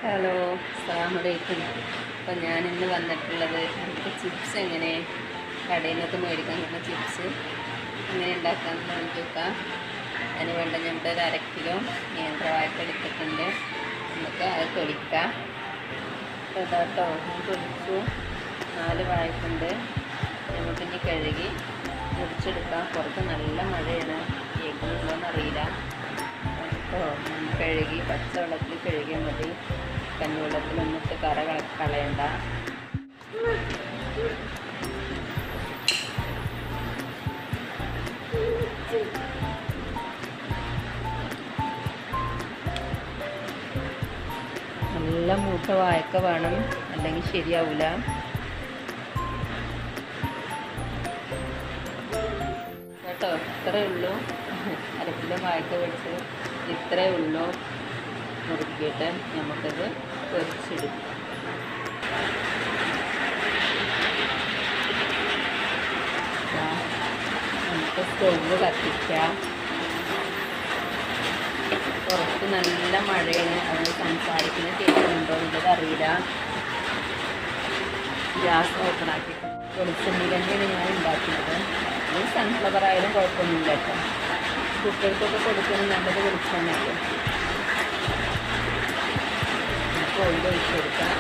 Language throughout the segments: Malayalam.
ഹലോ, അസ്സലാമലൈക്കും. അപ്പം ഞാനിന്ന് വന്നിട്ടുള്ളത് നമുക്ക് ചിപ്സ് എങ്ങനെ കടയിൽ നിന്നൊക്കെ മേടിക്കാൻ കിട്ടുന്ന ചിപ്സ് എങ്ങനെ ഉണ്ടാക്കാമെന്ന് നോക്കാം. അതിന് വേണ്ട നമ്മുടെ ഒരു 1/2 കിലോ നേന്ത്രവാഴ എടുത്തിട്ടുണ്ട്. നമുക്ക് അത് തൊലിക്കാം. അപ്പോൾ ഇതാട്ടോ ഞാൻ തൊലിച്ചു. 4 വാഴക്കുണ്ട്. നമുക്കിനി കഴുകി മുറിച്ചെടുക്കാം. പുറത്ത് നല്ല മഴയാണ്, കേൾക്കുന്നുണ്ടോയെന്നറിയില്ല. അപ്പോൾ കഴുകി പച്ചവെള്ളത്തിൽ കഴുകിയാൽ മതി. കഞ്ഞിവെള്ളത്തിലൊന്നിട്ട് കറ കളയണ്ട. നല്ല മൂട്ട വാഴക്ക വേണം, അല്ലെങ്കിൽ ശരിയാവില്ല. കേട്ടോ, ഇത്രയേ ഉള്ളൂ. 1/2 കിലോ വാഴക്ക മേടിച്ച് ഇത്രയേ ഉള്ളൂ. മുറുക്കിയിട്ട് നമുക്കത് പൊരിച്ചെടുക്കാം. നമുക്ക് സ്റ്റൗവ് കത്തിക്കാം. പുറത്ത് നല്ല മഴയാണ്, അതുകൊണ്ട് സംസാരിക്കുന്ന കേൾക്കുന്നുണ്ടോ എന്നുള്ളത് അറിയില്ല. ഗ്യാസ് ഓപ്പൺ ആക്കി വെളിച്ചെണ്ണയിൽ തന്നെയാണ് ഞാൻ ഉണ്ടാക്കുന്നത്. അത് സൺഫ്ലവർ ആയാലും കുഴപ്പമൊന്നുമില്ല കേട്ടോ. കുട്ടികൾക്കൊക്കെ കൊടുക്കുന്നത് നല്ലത് വെളിച്ചെണ്ണയാണ്. ഓയിൽ ഒഴിച്ച് കൊടുക്കാം.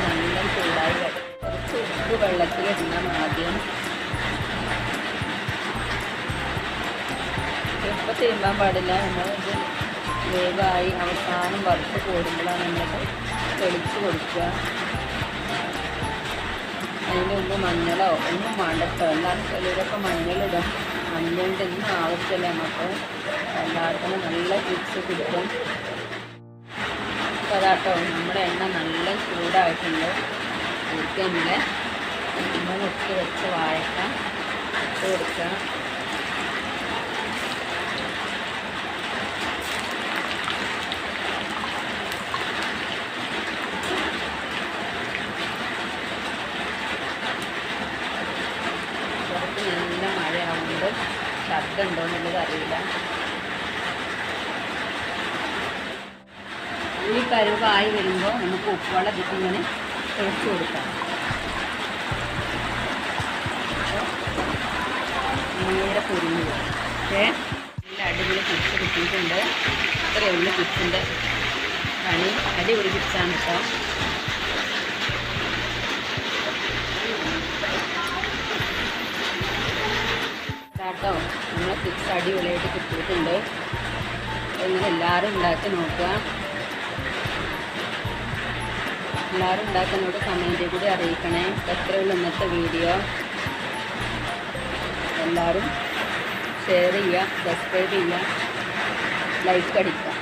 നല്ല ചൂടായി വരും. കുറച്ച് ഉപ്പ് വെള്ളത്തിലിടണം ആദ്യം. ഉപ്പ് തീരുമാൻ പാടില്ല. നമ്മളിത് വേഗമായി അവസാനം വറുത്ത് കൂടുമ്പോഴാണ് നമ്മളത് തെളിച്ച് കൊടുക്കുക. അതിന് മുമ്പ് മഞ്ഞളോ ഒന്നും വേണ്ടട്ടോ. എല്ലാവരും ചിലരൊക്കെ മഞ്ഞളിടും. മഞ്ഞളിൻ്റെ ഒന്നും ആവശ്യമില്ല. നമുക്ക് എല്ലാവർക്കും നല്ല ചിപ്സ് കിട്ടും. അപ്പോൾ അതാട്ടോ, നമ്മുടെ എണ്ണ നല്ല ചൂടായിട്ടുണ്ട്. അതിലേക്ക് നമ്മൾ ഇട്ട് വെച്ച് വാഴക്ക ഇട്ട് കൊടുക്കുക. നല്ല മഴയാവുന്നത് ശബ്ദം ഉണ്ടോ എന്നുള്ളത് അറിയില്ല. ഈ കരുവായി വരുമ്പോൾ നമുക്ക് ഉപ്പുവെള്ളം ഇങ്ങനെ ഒഴിച്ച് കൊടുക്കാം. നേരെ പൊരിഞ്ഞു പോകും. പക്ഷേ നല്ല അടിപൊളി ചിപ്സ് കിട്ടിയിട്ടുണ്ട്. ഇത്രയേ ഉള്ളൂ ചിപ്സിൻ്റെ പണി. അടിപൊളി ചിപ്സാണ് കേട്ടോ. കേട്ടോ, നമ്മളെ ചിപ്സ് അടിപൊളിയായിട്ട് കിട്ടിയിട്ടുണ്ട്. ഇങ്ങനെ എല്ലാവരും ഉണ്ടാക്കി നോക്കുക. എല്ലാവരും ഉണ്ടാക്കുന്നതോട് കമൻറ്റിൽ കൂടി അറിയിക്കണേ. എത്രയുള്ള ഇന്നത്തെ വീഡിയോ. എല്ലാവരും ഷെയർ ചെയ്യുക, സബ്സ്ക്രൈബ് ചെയ്യുക, ലൈക്ക് അടിക്കുക.